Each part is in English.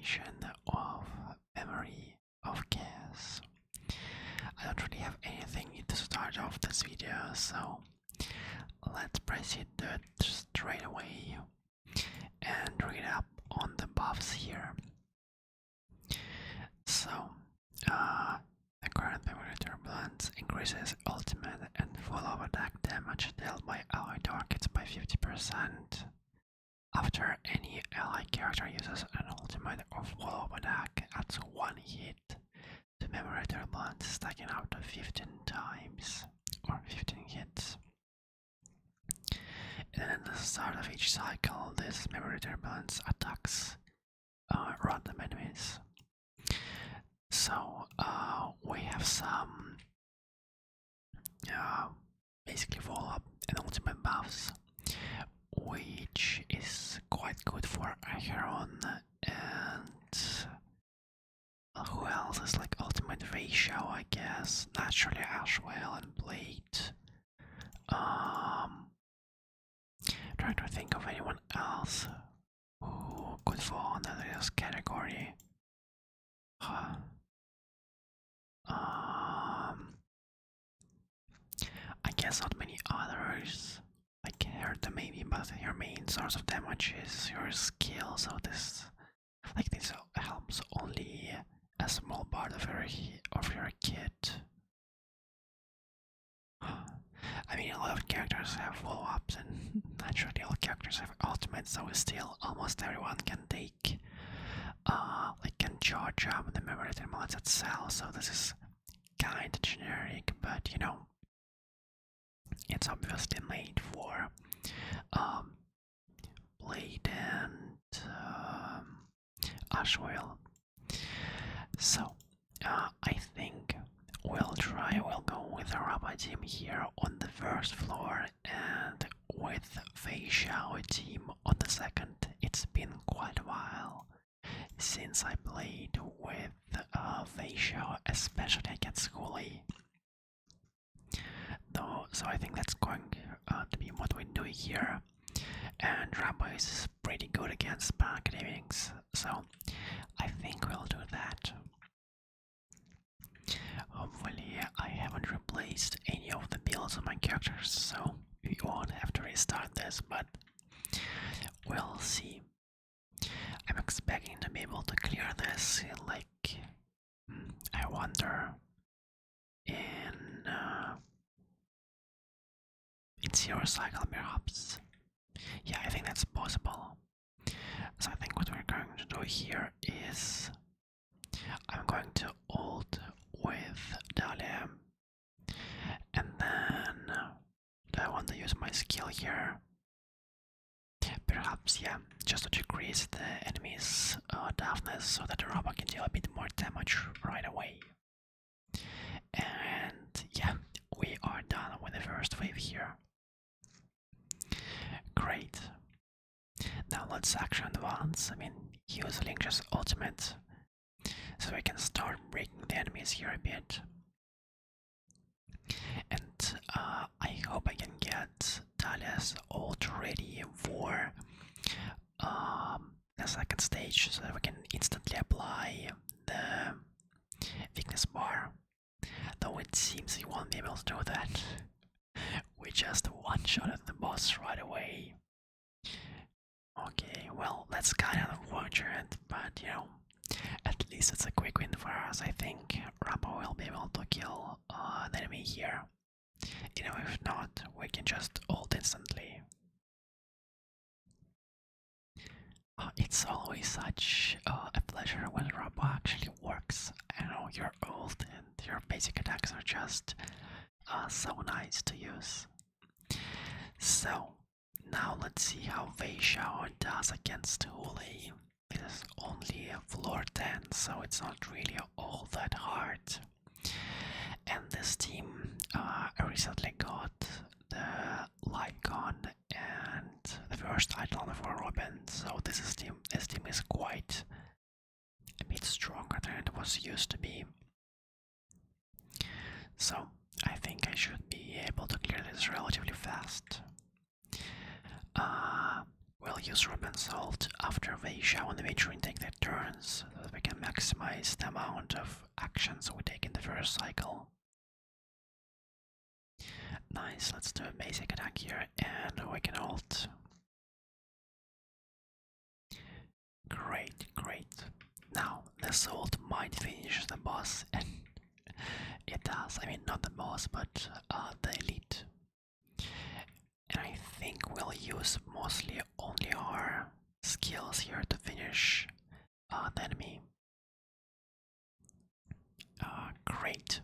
section of Memory of Chaos. I don't really have anything to start off this video, so let's proceed straight away and read up on the buffs here. So, the current Memory Turbulence increases ultimate and follow attack damage dealt by ally targets by 50%. After any ally character uses an ultimate or follow-up attack, adds 1 hit to Memory Turbulence, stacking out to 15 times, or 15 hits. And then at the start of each cycle, this Memory Turbulence attacks random enemies. So, we have some basically follow-up and ultimate buffs, which is quite good for Acheron. And who else is like ultimate ratio, I guess? Naturally Ashwell and Blade. Trying to think of anyone else who could fall under this category. I guess not many others, like Herta maybe, but your main source of damage is your skill, so this helps only a small part of your kit. I mean, a lot of characters have follow-ups, and naturally all characters have ultimates, so still almost everyone can take, can charge up the Memory Turbulence itself, so this is kinda generic, but you know, it's obviously made for Blade and Ashwell. So, I think we'll go with a Rabba team here on the first floor and with Fei Xiao team on the second. It's been quite a while since I played with Fei Xiao, especially against Huli. So I think that's going to be what we do here. And Rabba is pretty good against academics, so I think we'll do that. Hopefully I haven't replaced any of the builds on my characters, so we won't have to restart this, but we'll see. I'm expecting to be able to clear this in I wonder, in 0 cycle perhaps. Yeah, I think that's possible. So I think what we're going to do here is I'm going to ult with Dahlia, and then do I want to use my skill here? Perhaps, yeah, just to decrease the enemy's toughness so that the robot can deal a bit more damage right away. And yeah, we are done with the first wave here. Great. Now let's actually advance. I mean, use Link's ultimate so we can start breaking the enemies here a bit. And I hope I can get Dahlia's ult ready for the second stage so that we can instantly apply the weakness bar. Though it seems we won't be able to do that. We just one-shotted the boss right away. Okay, well, that's kind of unfortunate, but you know, at least it's a quick win for us. I think Rabba will be able to kill an enemy here. You know, if not, we can just ult instantly. It's always such a pleasure when Rabba actually works. I know your ult and your basic attacks are just so nice to use. So, now let's see how Fei Xiao does against Huli. It is only floor 10, so it's not really all that hard. And this team recently got the light gun and the first item for Robin, so this team is quite a bit stronger than it was used to be. So I think I should be able to clear this relatively fast. We'll use Ruben Salt after they show and eventually take their turns so that we can maximize the amount of actions we take in the first cycle. Nice, let's do a basic attack here and we can ult. Great, great. Now, this ult might finish the boss, and it does. I mean, not the boss, but the elite. And I think we'll use mostly only our skills here to finish the enemy. Great.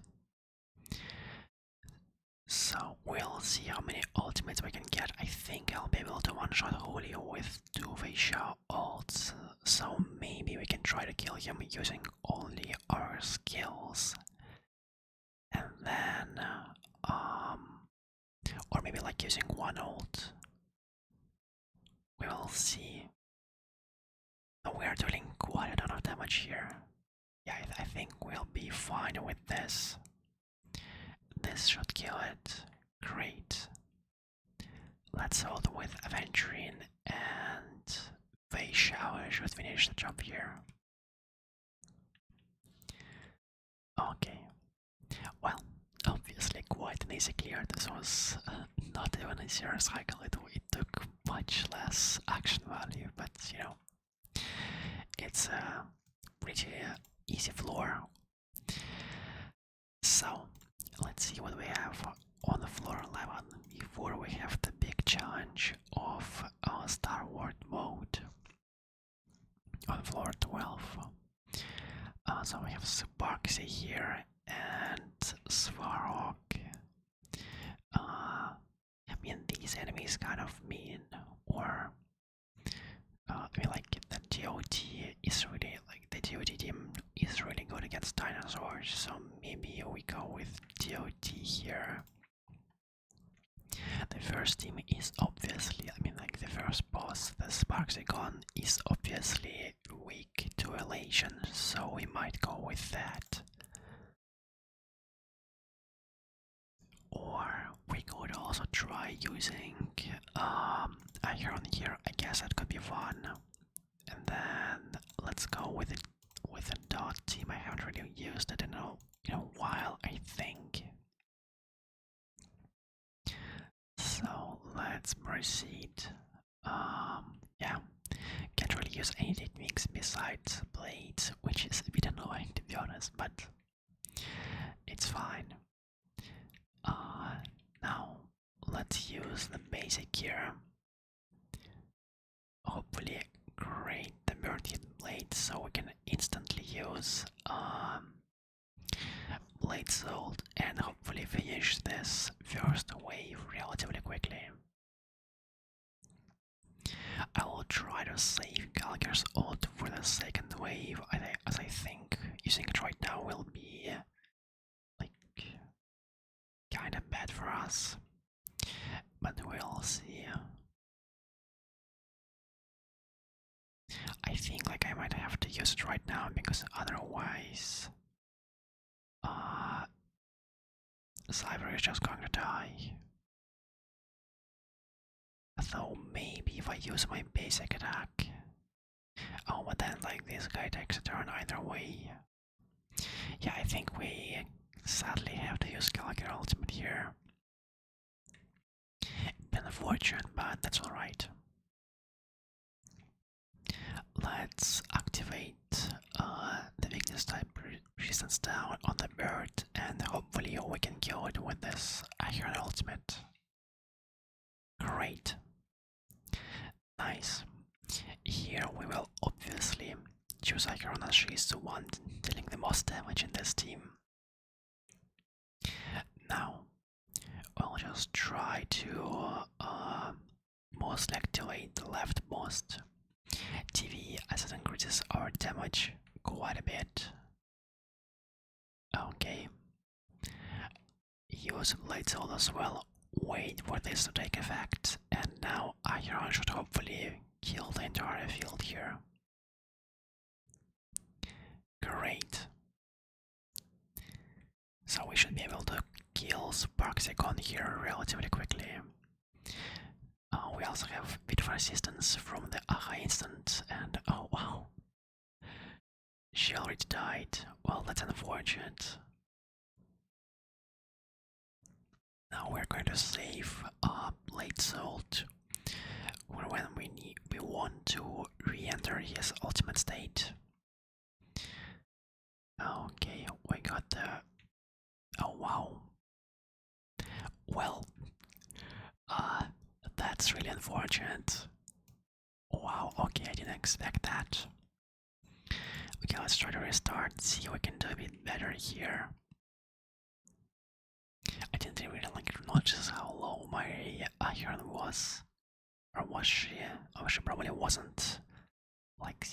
So we'll see how many ultimates we can get. I think I'll be able to one-shot Julio with 2 facial ults, so maybe we can try to kill him using only our skills. And then, or maybe like using 1 ult. We will see. We are doing quite a ton of damage here. Yeah, I think we'll be fine with this. This should kill it. Great. Let's hold with Aventurine and Phase Shower should finish the job here. Okay. Well, obviously quite an easy clear. This was not even a zero cycle. It took much less action value, but you know, it's a pretty easy floor. So let's see what we have on the floor 11 before we have the big challenge of Starward mode on floor 12. So we have Sparksy here and Svarog. I mean, these enemies kind of mean, or I mean, like the DOT is really like the DOT team is really good against dinosaurs, so maybe we go with DOT here. The first team is obviously, I mean, like the first boss, the Sparksygon, is obviously weak to elation, so we might go with that. Or we could also try using Iron here. I guess that could be fun. And then let's go with it with a dot team. I haven't really used it in a while, I think. So let's proceed. Yeah, can't really use any techniques besides blades, which is a bit annoying to be honest, but it's fine. Now let's use the basic here. Hopefully create the bird blade so we can instantly use blade sold and hopefully finish this first wave relatively quickly. I will try to save Gallagher's ult for the second wave, as I think using it right now will be like kinda bad for us, but we'll see. I think like I might have to use it right now because otherwise Cyber is just going to die. So maybe if I use my basic attack. Oh, but then like this guy takes a turn either way. Yeah, I think we sadly have to use Gallagher ultimate here. Been unfortunate, but that's alright. Let's activate the weakness type resistance down on the bird and hopefully we can kill it with this Iron ultimate. Great. Nice. Here we will obviously choose Iron as she's the one dealing the most damage in this team. Now we'll just try to mostly activate the leftmost TV as it increases our damage quite a bit. Okay. Use Blade Soul as well. Wait for this to take effect, and now Iron should hopefully kill the entire field here. Great. So we should be able to kill Sparksygon here relatively quickly. we also have a bit of resistance from the Aglaea instant, and oh wow, she already died. Well, that's unfortunate. Now we're going to save Blade Salt when we want to re-enter his ultimate state. Okay, we got the... Oh wow. Well, that's really unfortunate. Wow, okay, I didn't expect that. Okay, let's try to restart, see if we can do a bit better here. I didn't really notice how low my iron was. Or was she? Oh, she probably wasn't like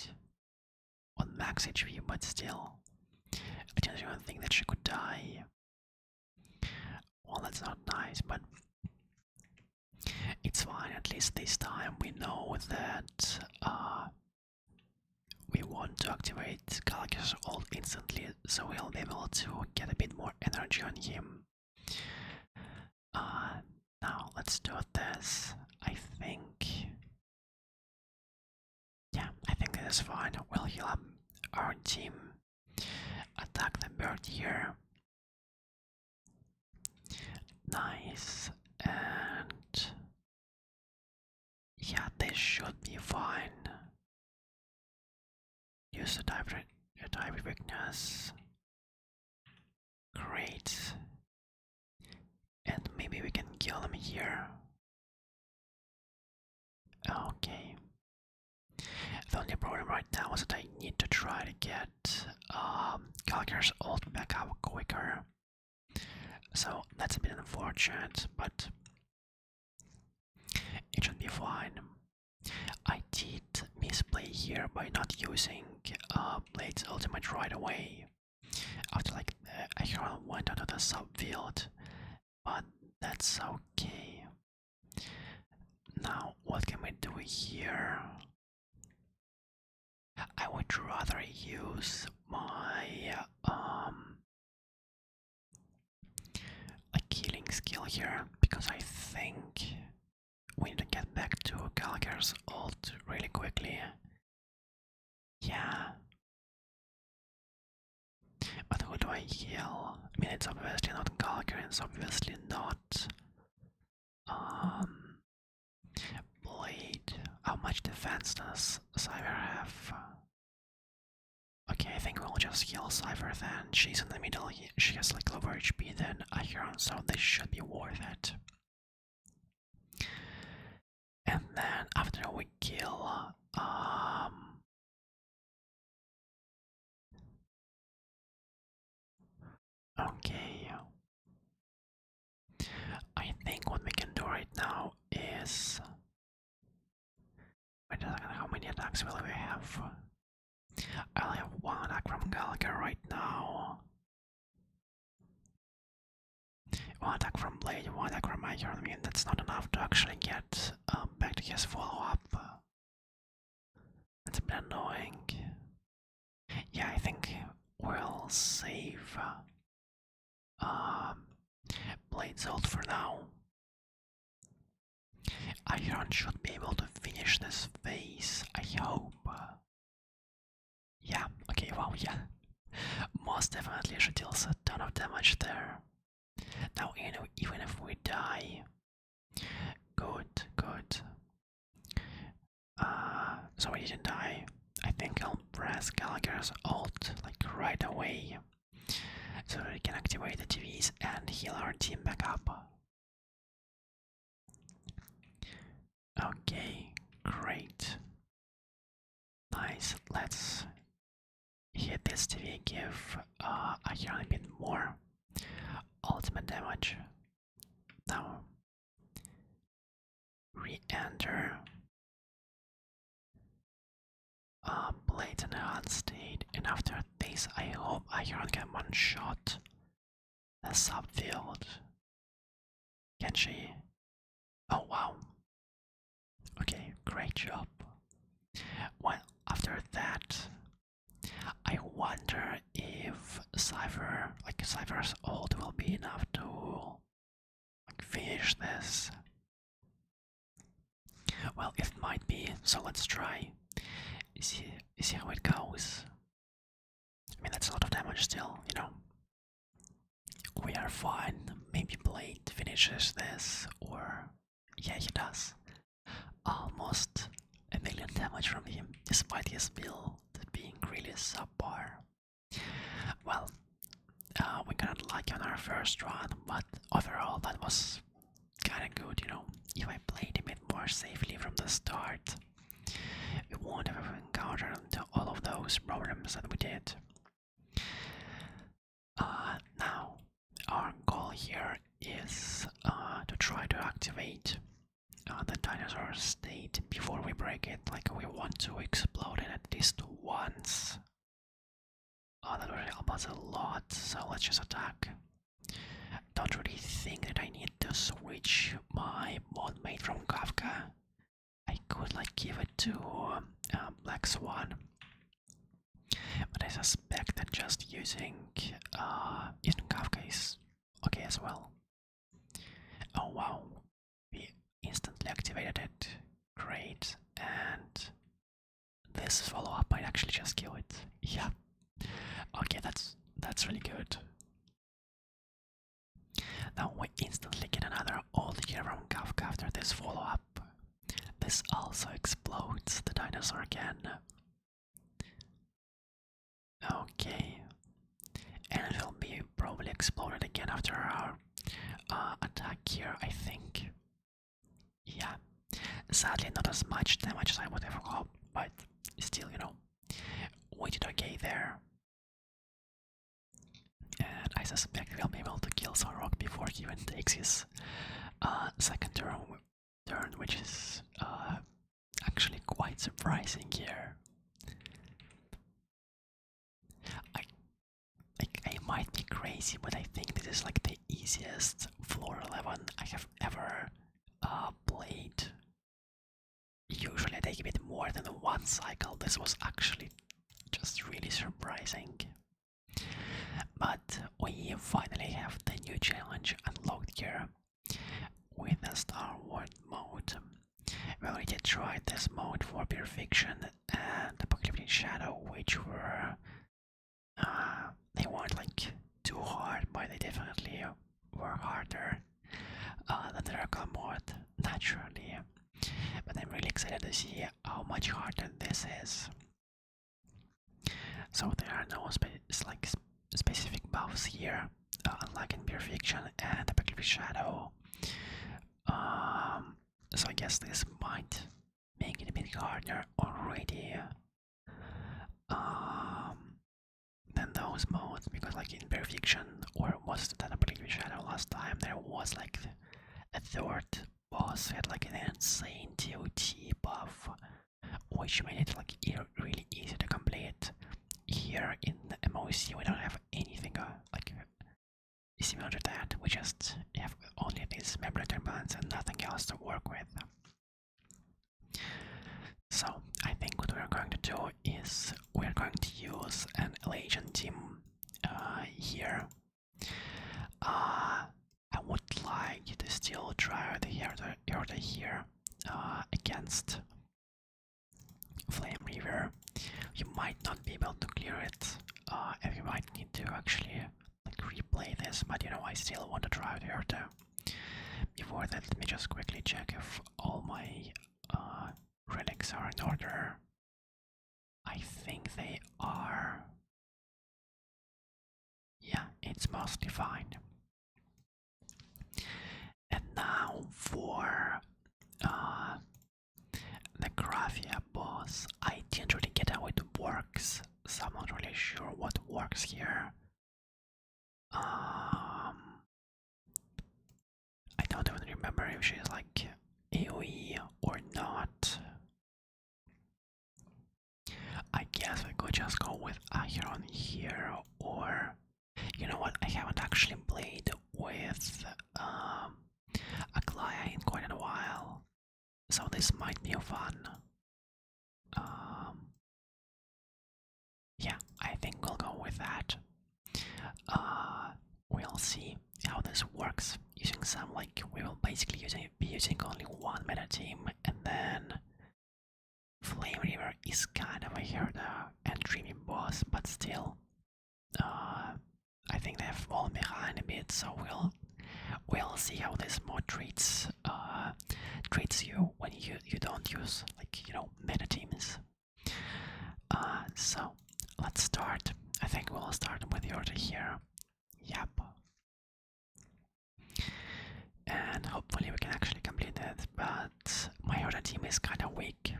on max HP, but still. I didn't even think that she could die. Well, that's not nice, but it's fine. At least this time we know that we want to activate Galaxy's ult instantly, so we'll be able to get a bit more energy on him. Now let's do this. I think... Yeah, I think this is fine. We'll heal up our team. Attack the bird here. Nice. And... yeah, this should be fine. Use the type weakness. Great. And maybe we can kill them here. Okay. The only problem right now is that I need to try to get Gallagher's ult back up quicker. So that's a bit unfortunate, but it should be fine. I did misplay here by not using Blade's ultimate right away. After like a hero went onto the subfield, but that's okay. Now what can we do here? I would rather use my healing skill here, because I think we need to get back to Gallagher's ult really quickly. Yeah. But who do I heal? I mean, it's obviously not Gallagher, it's obviously not Blade. How much defense does Cyber have? Okay, I think we'll just heal Cyber then. She's in the middle, she has like lower HP than Acheron, so this should be worth it. And then after we kill okay. I think what we can do right now is... wait a second, how many attacks will we have? I'll have one attack from Gallagher right now. One attack from Blade, one attack from Iron. I mean, that's not enough to actually get back to his follow-up. That's a bit annoying. Yeah, I think we'll save Blade's ult for now. Iron should be able to finish this phase, I hope. Yeah, okay, wow, yeah. Most definitely she deals a ton of damage there. Now, you know, even if we die... Good, good. So we didn't die. I think I'll press Gallagher's ult, like, right away. So we can activate the TVs and heal our team back up. Okay, great. Nice, let's hit this TV, give a bit more ultimate damage. Now, re-enter Blade's enhanced state, and after this I hope Iron can one-shot the subfield. Can she? Oh wow. Okay, great job. Well, after that, I wonder if Cypher's ult will be enough to finish this. Well, it might be, so let's try. See how it goes. I mean, that's a lot of damage still, you know. We are fine. Maybe Blade finishes this, or... Yeah, he does. Almost a million damage from him, despite his build being really subpar. Well, we got unlucky on our first run, but overall that was kinda good, you know. If I played a bit more safely from the start, we won't have encountered all of those problems that we did. Now, our goal here is to try to activate the dinosaur state before we break it. Like, we want to explode it at least once. That would help us a lot, so let's just attack. Don't really think that I need to switch my mod mate from Kafka. I could like give it to Black Swan, but I suspect that just using Kafka is okay as well. Oh wow, we instantly activated it. Great, and this follow-up might actually just kill it. Yeah. Okay, that's really good. Now we instantly get another old gear from Kafka after this follow-up. This also explodes the dinosaur again. Okay. And it will be probably exploded again after our attack here, I think. Yeah. Sadly not as much damage as I would have hoped, but still, you know, we did okay there. And I suspect we'll be able to kill Sorok before he even takes his second turn, which is actually quite surprising here. I might be crazy, but I think this is like the easiest floor 11 I have ever played. Usually I take a bit more than one cycle. This was actually just really surprising. But we finally have the new challenge unlocked here with the Starward mode. We already tried this mode for Pure Fiction and Apocalyptic Shadow, which were they weren't like too hard, but they definitely were harder than the regular mode, naturally. But I'm really excited to see how much harder this is. So there are no specific buffs here, unlike in Pure Fiction and Apocalyptic Shadow. So I guess this might make it a bit harder already than those modes, because like in Pure Fiction, or was it in Apocalyptic Shadow last time, there was like a third boss who had like an insane TOT buff, which made it like really easy to complete. Here in the MOC we don't have anything like similar to that. We just have only these member turbines and nothing else to work with. So I think what we're going to do is we're going to use an elation team here. I would like to still try the Herta here against Flame River. You might not be able to clear it, and you might need to actually like replay this, but you know, I still want to try the Herta. Before that, let me just quickly check if all my relics are in order. I think they are. Yeah, it's mostly fine. And now for the Graphia boss. I didn't really get how it works, so I'm not really sure what works here. I don't even remember if she's like AoE or not. I guess we could just go with Acheron here, or you know what, I haven't actually played with Aglaea in quite a while, so this might be fun. Yeah, I think we'll go with that. We'll see how this works using some, like, we will basically be using only one meta team, and then then Flame River is kind of a Herta and Dreamy boss, but still, I think they have fallen behind a bit. So we'll see how this mod treats you when you don't use, like, meta teams. So let's start. I think we'll start with Herta here. Yep. And hopefully we can actually complete it, but my Herta team is kinda weak.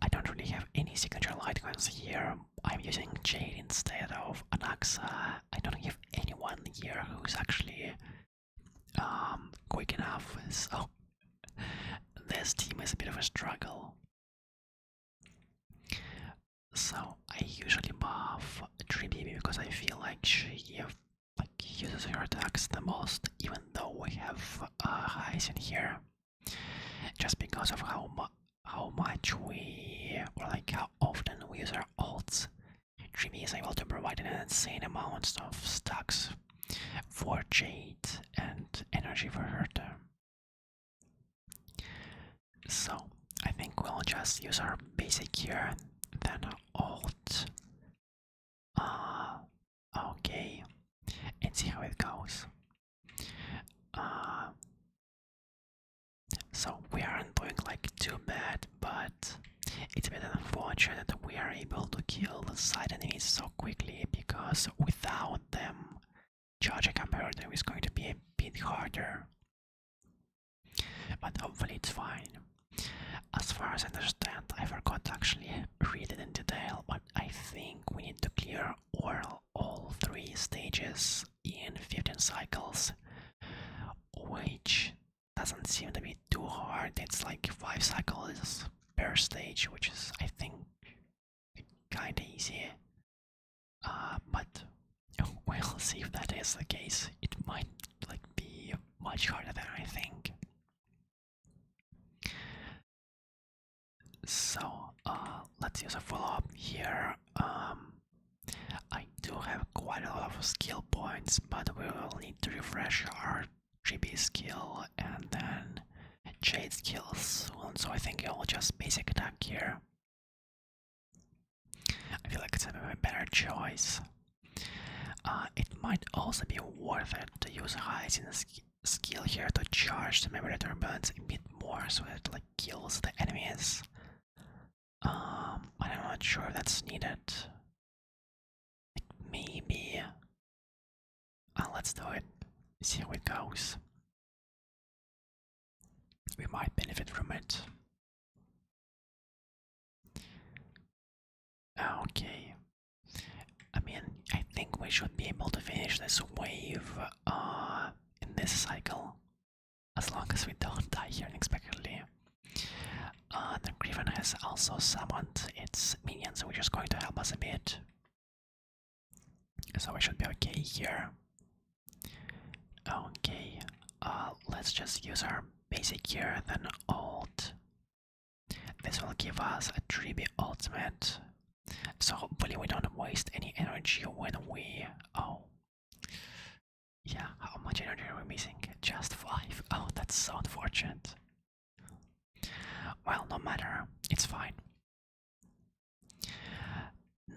I don't really have any signature light coins here. I'm using Jade instead of Anaxa. I don't have anyone here who's actually quick enough, so this team is a bit of a struggle. So I usually buff Tribibi because I feel like she uses her attacks the most, even though we have highs in here, just because of how much how often we use our ults. Tribi is able to provide an insane amount of stacks for Jade and energy for Herta. So I think we'll just use our basic here, then ult. Okay, and see how it goes. So we aren't doing like too bad, but it's a bit unfortunate that we are able to kill the side enemies so quickly, because without them, charging up Herta is going to be a bit harder. But hopefully it's fine. As far as I understand, I forgot to actually read it in detail, but I think we need to clear all 3 stages in 15 cycles, which doesn't seem to be too hard. It's like 5 cycles per stage, which is, I think, kinda easy. But we'll see if that is the case. It might be much harder than I think. So let's use a follow-up here. I do have quite a lot of skill points, but we will need to refresh our GB skill and then Jade skill soon, so I think I'll just basic attack here. I feel like it's a better choice. It might also be worth it to use highs in the skill here to charge the memory turbines a bit more, so it kills the enemies. I'm not sure if that's needed. Maybe. Let's do it. See how it goes. We might benefit from it. Okay. I mean, I think we should be able to finish this wave in this cycle, as long as we don't die here unexpectedly. The Griffin has also summoned its minions, which is going to help us a bit. So we should be okay here. Okay, let's just use our basic here, then ult. This will give us a Tribi ultimate. So hopefully we don't waste any energy when we... Oh. Yeah, how much energy are we missing? Just 5. Oh, that's so unfortunate. Well, no matter, it's fine.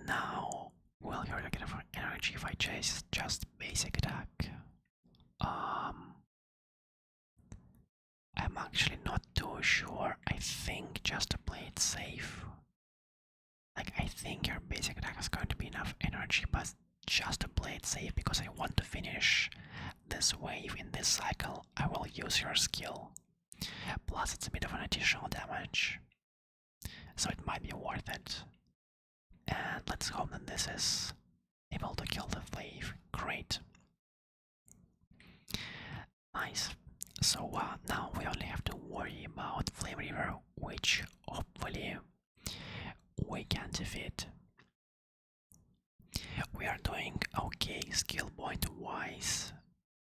Now, we'll get enough energy if I chase just basic attack. I'm actually not too sure. I think just to play it safe. I think your basic attack is going to be enough energy, but just to play it safe, because I want to finish this wave in this cycle, I will use your skill. Plus it's a bit of an additional damage, so it might be worth it. And let's hope that this is able to kill the wave. Great. Nice. So now we only have to worry about Flame River, which hopefully we can defeat. We are doing okay skill point wise,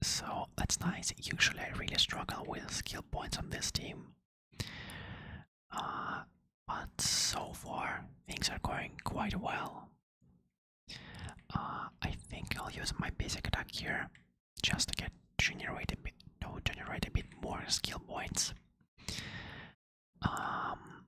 so that's nice. Usually I really struggle with skill points on this team, but so far things are going quite well. I think I'll use my basic attack here just to generate a bit more skill points. Um,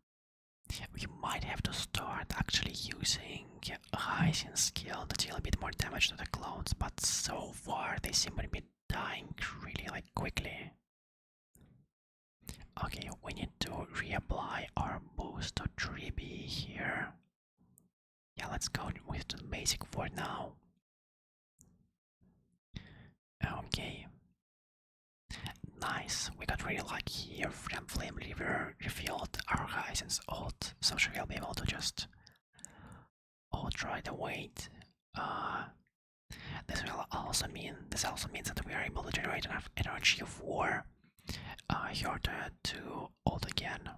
we might have to start actually using Hyacinth skill to deal a bit more damage to the clones, but so far they seem to be dying really like quickly. Okay, we need to reapply our boost to 3B here. Yeah, let's go with the basic for now. Okay. Nice, we got really lucky here. Flame River refilled our Hyacinth's ult, so she will be able to just ult right away. Uh, this also means that we are able to generate enough energy for Herta to ult again.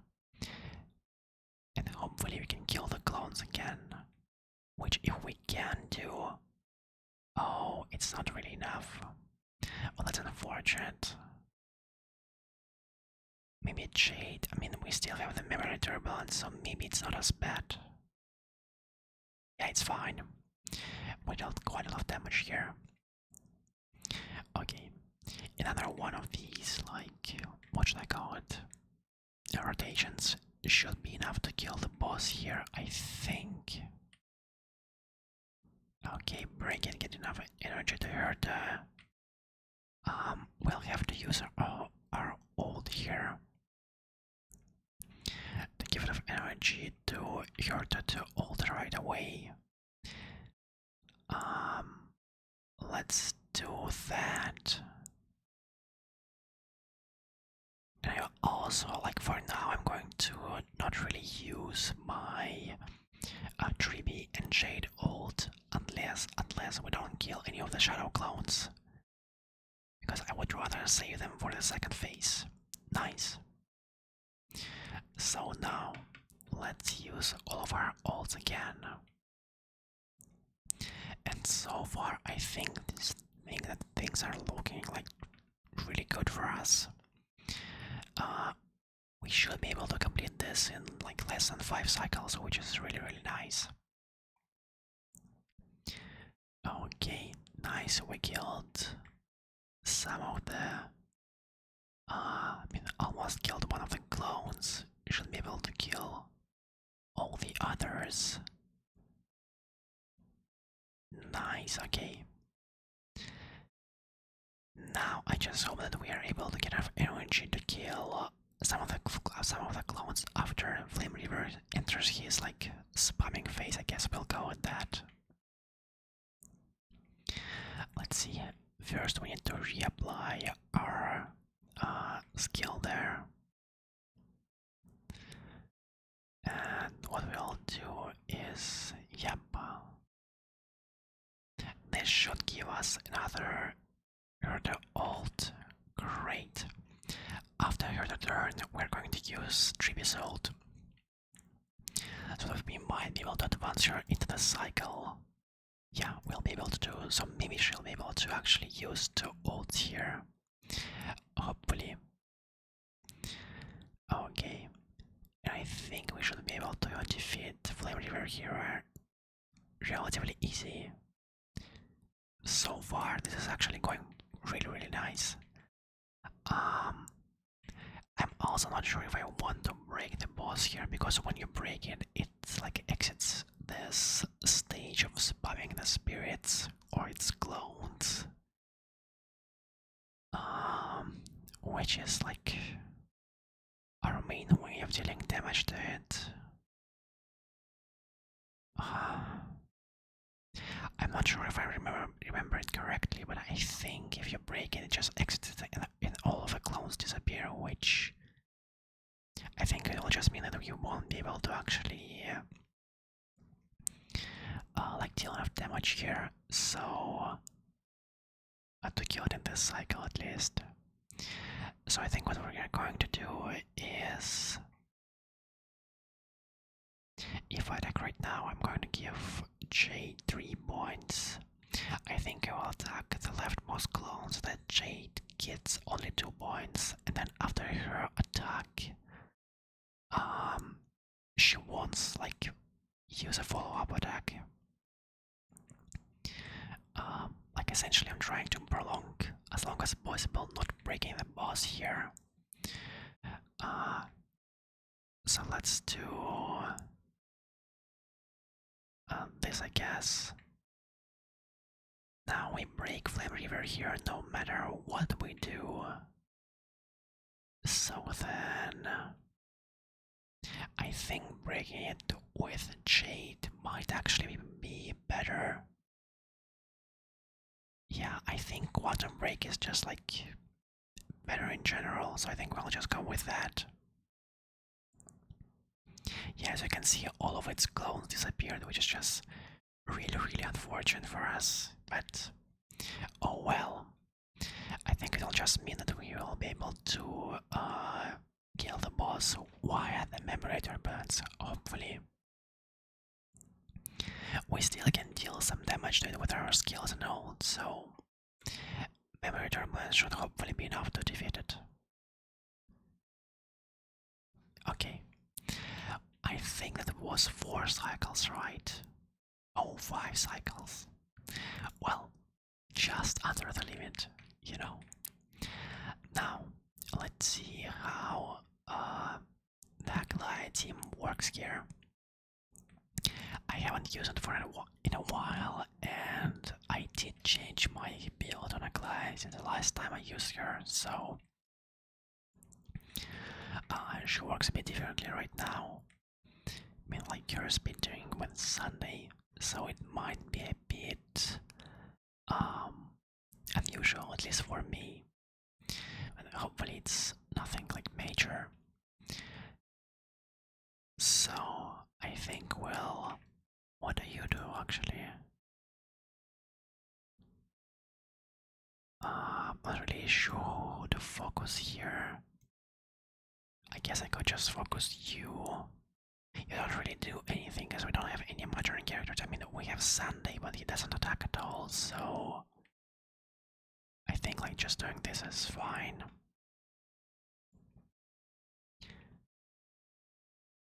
And hopefully we can kill the clones again. Which if we can do... Oh, it's not really enough. Well, that's unfortunate. Maybe a Jade. I mean, we still have the memory turbulence, so maybe it's not as bad. Yeah, it's fine. We dealt quite a lot of damage here. Okay, another one of these, like, what should I call it? Rotations should be enough to kill the boss here, I think. Okay, break it, get enough energy to hurt. We'll have to use our ult here to give enough energy to Herta to ult right away. Let's do that. And I also, like for now, I'm going to not really use my 3B and Jade ult unless we don't kill any of the shadow clones. Because I would rather save them for the second phase. Nice. So now, let's use all of our ults again. And so far, I think that things are looking like really good for us. We should be able to complete this in like less than 5 cycles, which is really nice. Okay, nice. We killed some of the. Almost killed one of the clones. We should be able to kill all the others. Nice. Okay. Now I just hope that we are able to get enough energy to kill some of the clones after Flame Reaver enters his like spamming phase. I guess we'll go with that. Let's see. First, we need to reapply our skill there, and what we'll do is, yep, this should give us another Herta ult. Great. After Herta turn, we're going to use Tribu's ult, so that we might be able to advance her into the cycle. Yeah, we'll be able to do, so maybe she'll be able to actually use 2 ults here. Hopefully. Okay. And I think we should be able to defeat Flame River here relatively easy. So far, this is actually going really nice. I'm also not sure if I want to break the boss here, because when you break it, it's like exits this stage of spamming the spirits or its clones. Which is like our main way of dealing damage to it. I'm not sure if I remember it correctly, but I think if you break it, it just exits and all of the clones disappear, which I think it will just mean that you won't be able to actually like deal enough damage here, so to kill it in this cycle at least. So I think what we're going to do is, if I attack right now, I'm going to give Jade 3 points. I think I will attack the leftmost clone so that Jade gets only 2 points, and then after her attack, she wants like use a follow-up attack. Like essentially I'm trying to prolong as long as possible, not breaking the boss here. So let's do this, I guess. Now we break Flame River here no matter what we do. So then, I think breaking it with Jade might actually be better. Yeah, I think Quantum Break is just like better in general, so I think we'll just go with that. Yeah, as you can see, all of its clones disappeared, which is just really unfortunate for us, but oh well. I think it'll just mean that we will be able to kill the boss via the memorator burns, hopefully. We still can deal some damage to it with our skills and all, so memorator burns should hopefully be enough to defeat it. Okay. I think that it was 4 cycles, right? Oh, 5 cycles. Well, just under the limit, you know. Now, let's see how the Aglaea team works here. I haven't used it for in a while, and I did change my build on Aglaea since the last time I used her, so she works a bit differently right now. I mean, like yours been doing with Sunday, so it might be a bit unusual, at least for me. But hopefully it's nothing like major. So I think, well, what do you do actually? Not really sure who to focus here. I guess I could just focus you. You don't really do anything because we don't have any modern characters. I mean, we have Sunday, but he doesn't attack at all, so I think like just doing this is fine.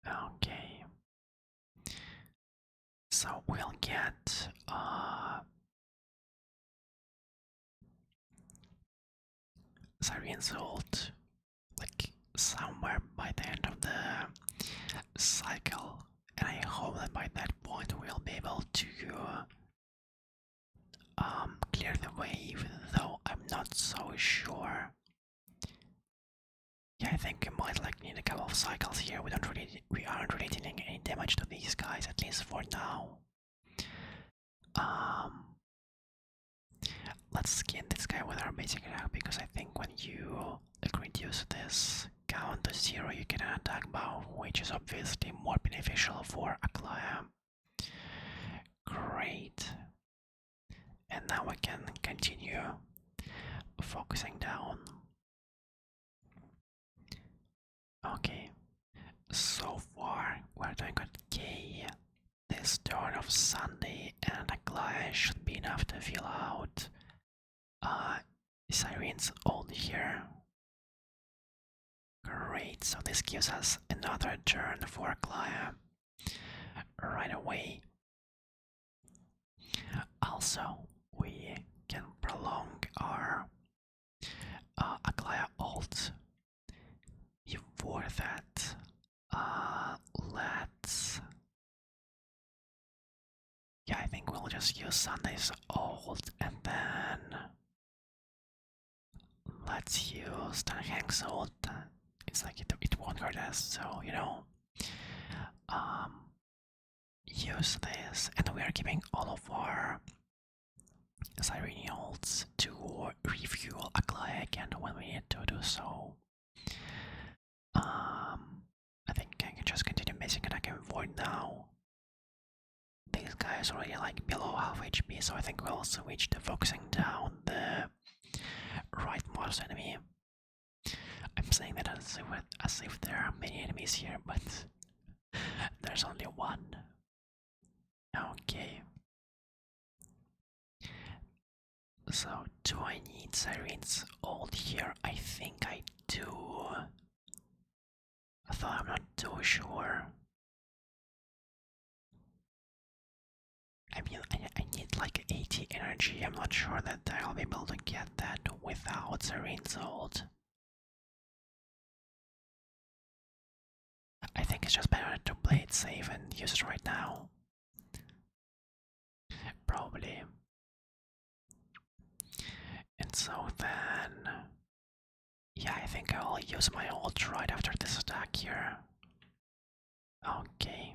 Okay. So we'll get Siren's ult like somewhere by the end of the cycle, and I hope that by that point we'll be able to clear the wave, though I'm not so sure. Yeah, I think we might like need a couple of cycles here. We aren't really dealing any damage to these guys, at least for now. Let's skin this guy with our basic attack, because I think when you reduce this count to 0, you get an attack bow, which is obviously more beneficial for Aglaea. Great. And now we can continue focusing down. Okay, so far we're doing okay. This turn of Sunday and Aglaea should be enough to fill out Siren's ult here. Great, so this gives us another turn for Aglaea right away. Also, we can prolong our Aglaea ult. Before that, yeah, I think we'll just use Sunday's ult, and then let's use Tanhang's ult. It's like it won't hurt us, so you know, use this, and we are keeping all of our Siren ults to refuel Aglaea again when we need to do so. I think I can just continue basic attack and void now. These guys are already like below half HP, so I think we'll switch to focusing down the rightmost enemy. I'm saying that as if there are many enemies here, but there's only one. Okay. So, do I need Siren's ult here? I think I do. Although I'm not too sure. I mean, I need like 80 energy. I'm not sure that I'll be able to get that without Siren's ult. it's just better to play it safe and use it right now. Probably. And so then... yeah, I think I'll use my ult right after this attack here. Okay,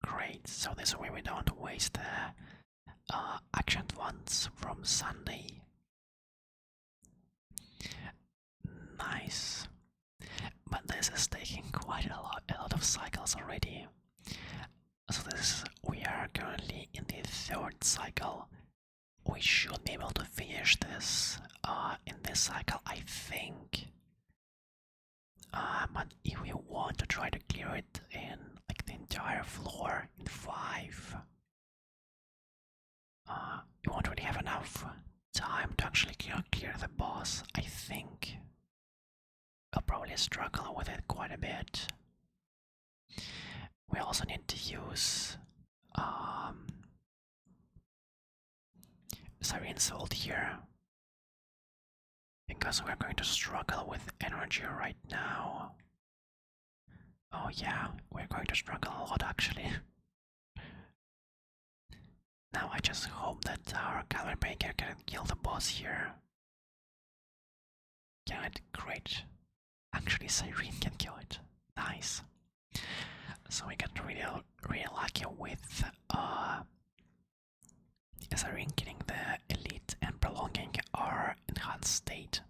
great. So this way we don't waste the action ones from Sunday. Nice. But this is taking quite a lot of cycles already. So we are currently in the 3rd cycle. We should be able to finish this in this cycle, I think. But if we want to try to clear it in like the entire floor in 5, we won't really have enough time to actually clear the boss, I think. I'll probably struggle with it quite a bit. We also need to use Siren Salt here, because we're going to struggle with energy right now. Oh yeah, we're going to struggle a lot actually. Now I just hope that our Calorie Breaker can kill the boss here. Yeah, great. Actually, Siren can kill it. Nice. So we got really lucky with Siren killing the elite and prolonging our enhanced state.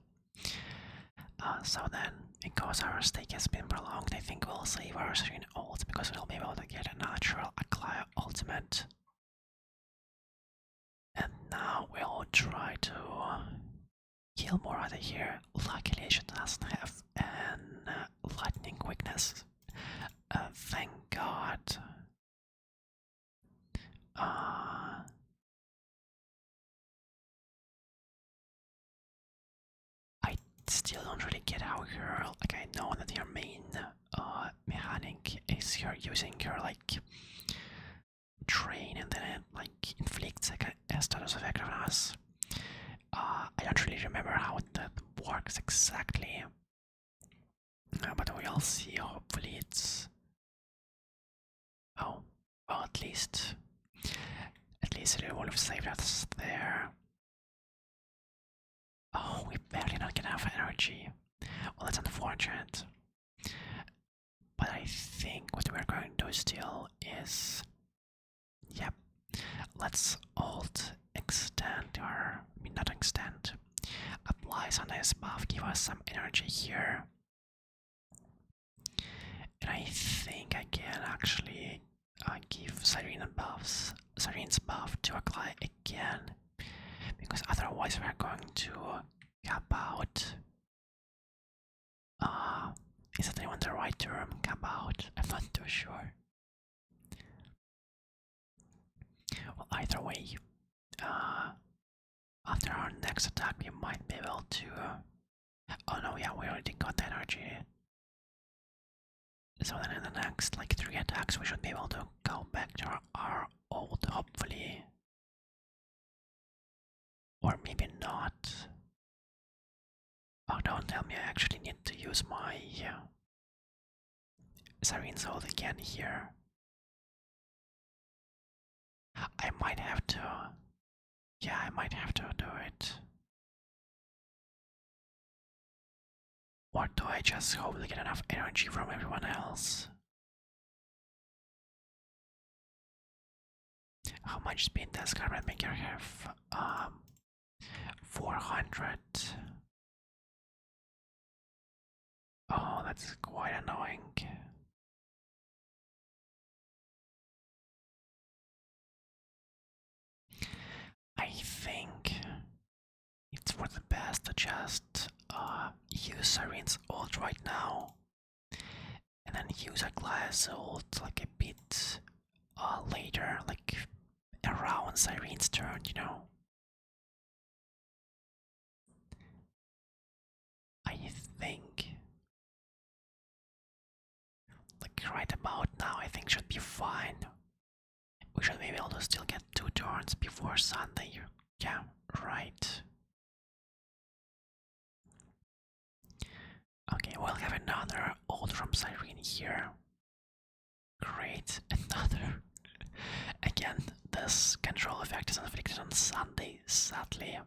So then, because our stake has been prolonged, I think we'll save our Siren ult because we'll be able to get a natural Aglaea ultimate. And now we'll try to kill more out of here. Like elation doesn't have an lightning quickness. Thank God. I still don't really get how her, like I know that her main mechanic is her using her like train and then it like inflicts like a status effect on us. I don't really remember how that works exactly, but we'll see. Hopefully it's... oh, well, at least it will have saved us there. Oh, we barely not get enough energy. Well, that's unfortunate. But I think what we're going to do still is... yep, let's alt extend, or I mean not extend, apply some nice buff, give us some energy here. And I think I can actually give Siren's buff to Aglaea again, because otherwise we're going to cap out. Is that even the right term? Cap out? I'm not too sure. Well, either way, after our next attack we might be able to... oh no, yeah, we already got the energy. So then in the next like 3 attacks we should be able to go back to our old, hopefully. Or maybe not. Oh, don't tell me I actually need to use my Siren's ult again here. I might have to... yeah, I might have to do it. Or do I just hope to get enough energy from everyone else? How much speed does Carbon Maker have? 400. Oh, that's quite annoying. I think it's for the best to just use Siren's ult right now, and then use Aglaea's ult like a bit later, like around Siren's turn, you know. I think like right about now I think should be fine. We should be able to still get 2 turns before Sunday. Yeah, right. Okay, we'll have another ult from Siren here. Great, another. Again, this control effect is inflicted on Sunday, sadly.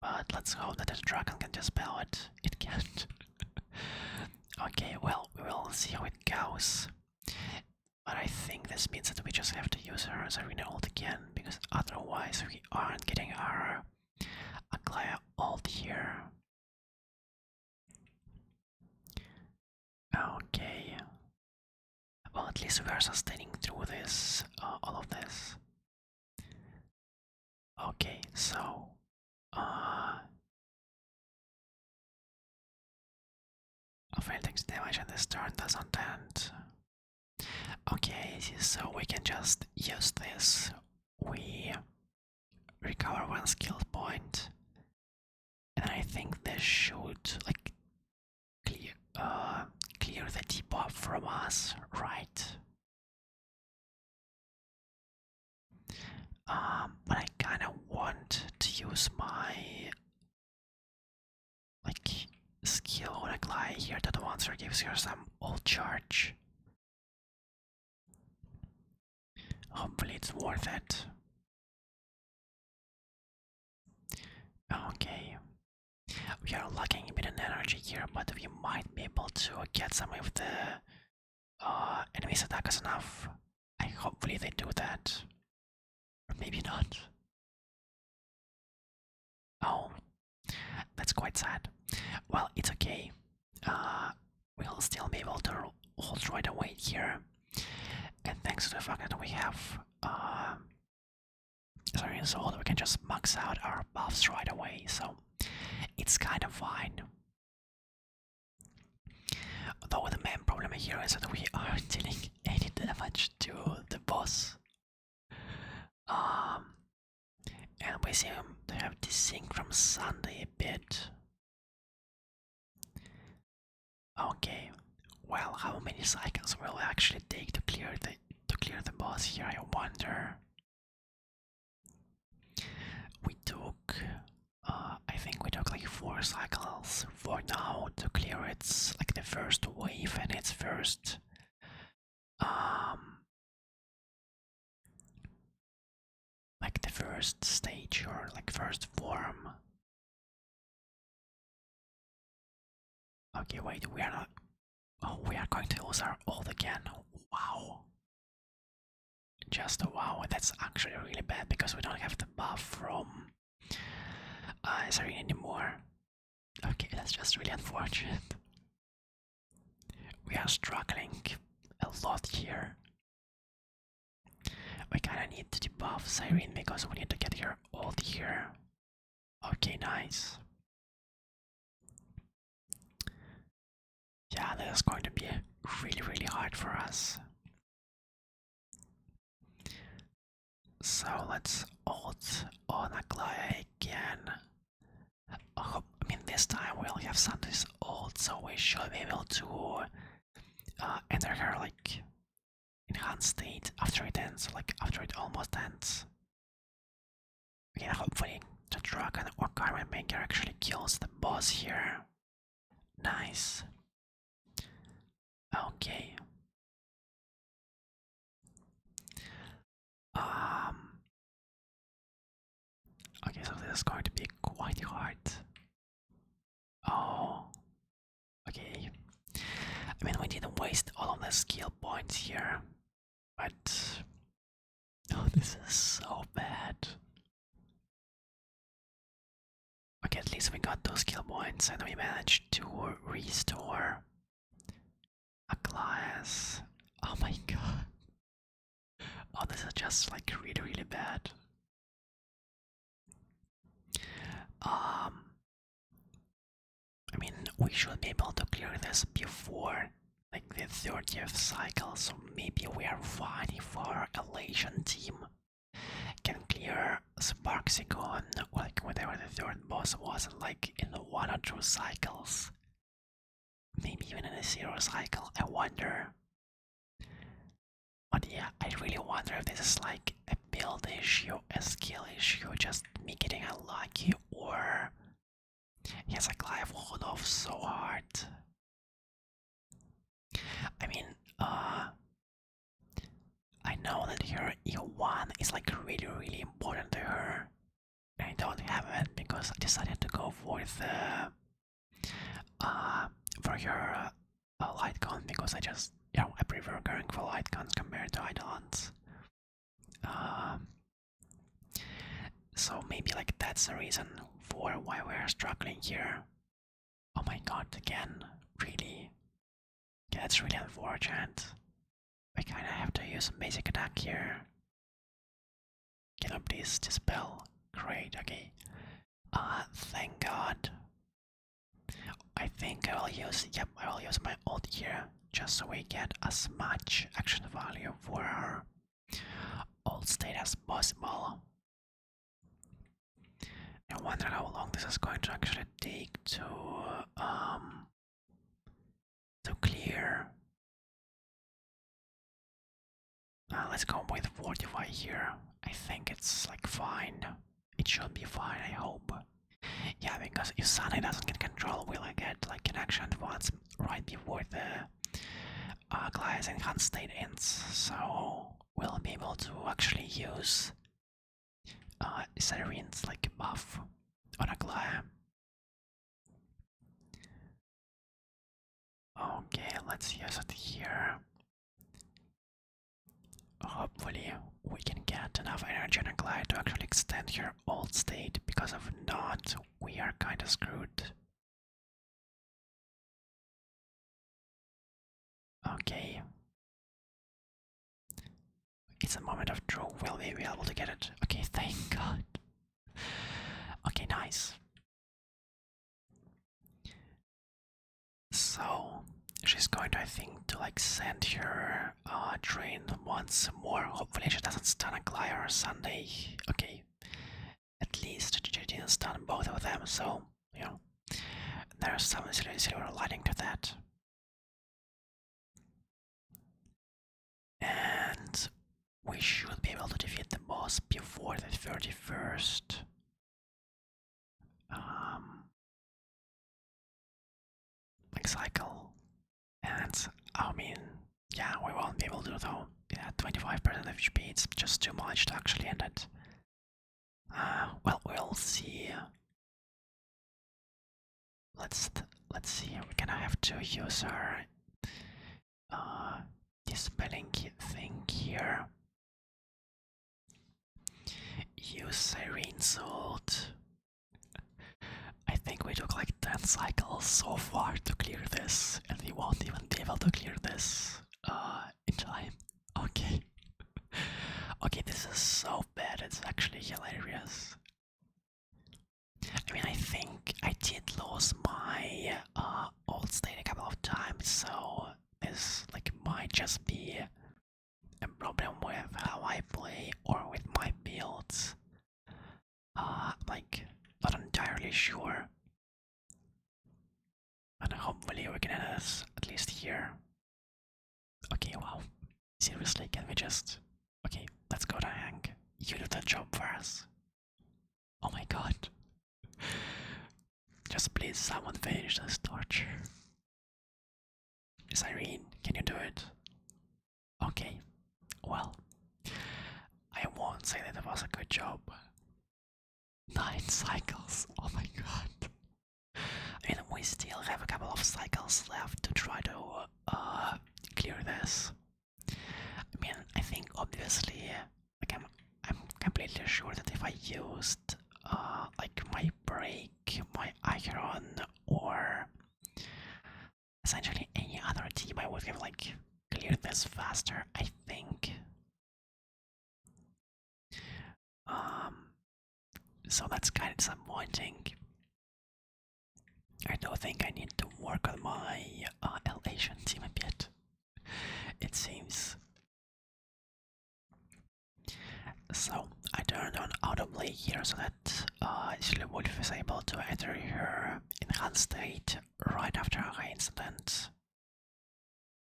But let's hope that the dragon can dispel it. It can't. Okay, well, we will see how it goes. But I think this means that we just have to use her as arena ult again, because otherwise we aren't getting our Aglaea ult here. Okay. Well, at least we are sustaining through this, all of this. Okay, so, Fail takes damage and this turn doesn't end. Okay, so we can just use this. We recover one skill point. And I think this should, like, clear the debuff from us, right? But I kinda want to use my, like, skill on Aglaea here that once her gives her some ult charge. Hopefully it's worth it. Okay. We are lacking a bit of energy here, but we might be able to get some of the enemies attack us enough. Hopefully they do that. Or maybe not. Oh, that's quite sad. Well, it's okay. We'll still be able to hold right away here. And thanks to the fact that we have sorry, so we can just max out our buffs right away, so it's kind of fine. Though the main problem here is that we aren't dealing any damage to the boss. And we seem to have desync from Sunday a bit. Okay, well, how many cycles will it actually take to clear the boss here? I wonder. We took, I think we took like 4 cycles for now to clear its, like, the first wave and its first, like the first stage or like first form. Okay, wait, we are not. Oh, we are going to lose our ult again. Wow. Just a wow, that's actually really bad because we don't have the buff from Zareen anymore. Okay, that's just really unfortunate. We are struggling a lot here. We kinda need to debuff Cyrene because we need to get her ult here. Okay, nice. Yeah, this is going to be really hard for us. So let's ult on Aglaea again. I mean, this time we'll have Sunday's ult, so we should be able to enter her, like, enhanced state after it ends, like after it almost ends. Okay, hopefully the dragon or Carmen Maker actually kills the boss here. Nice. Okay. Okay, so this is going to be quite hard. Oh. Okay. I mean, we didn't waste all of the skill points here, but oh, this is so bad. Okay, at least we got those skill points and we managed to restore a class. Oh my god. Oh, this is just like really bad. I mean, we should be able to clear this before like the 30th cycle, so maybe we are fine if our elation team can clear Sparksigon, like whatever the third boss was, like in 1 or 2 cycles. Maybe even in a 0 cycle, I wonder. But yeah, I really wonder if this is like a build issue, a skill issue, just me getting unlucky, or yes, Aglaea rolled off so hard. I mean, know that her E1 is like really important to her. I don't have it because I decided to go for her light gun because I prefer going for light guns compared to eidolons. So maybe like that's the reason for why we're struggling here. Oh my god, again, really? Yeah, that's really unfortunate. I kinda have to use a basic attack here. Can I please dispel? Great, okay. Thank god. I think I will use my ult here, just so we get as much action value for our ult state as possible. I wonder how long this is going to actually take to clear. Let's go with Fortify here. I think it's like fine. It should be fine, I hope. Yeah, because if Sunny doesn't get control, will I get like an action advance right before the Aglaea's enhanced state ends? So we'll be able to actually use Serene's like buff on Aglaea. Okay, let's use it here. Hopefully we can get enough energy on Aglaea to actually extend her ult state, because if not, we are kinda screwed. Okay. It's a moment of truth, we'll be able to get it. Okay, thank god. Okay, nice. So, she's going to, I think, to like send her train once more. Hopefully she doesn't stun Aglaea or Sunday. Okay. At least she didn't stun both of them, so, you know, there's some silver lining to that. And we should be able to defeat the boss before the 31st. Like cycle. And I mean, yeah, we won't be able to though. Yeah, 25% of HP, it's just too much to actually end it. Well, we'll see. Let's see. We're gonna have to use our dispelling thing here. Use Sirene's ult. I think we took like 10 cycles so far to clear this, and we won't even be able to clear this in time. Okay. Okay, this is so bad, it's actually hilarious. I mean, I think I did lose my old state a couple of times, so this like might just be a problem with how I play or with my builds. Like, not entirely sure. And hopefully we can end this at least here. Okay, wow. Seriously, can we just... Okay, let's go to Hank. You do that job for us. Oh my god. Just please someone finish this torture. Irene, can you do it? Okay, well, I won't say that it was a good job. 9 cycles, oh my god. I mean, we still have a couple of cycles left to try to clear this. I mean, I think obviously, like I'm completely sure that if I used like my break, my Iron, or essentially any other team, I would have like cleared this faster, I think. So that's kind of disappointing. I do think I need to work on my elation team a bit, it seems. So I turned on autoplay here so that Wolf is able to enter her enhanced state right after her incident.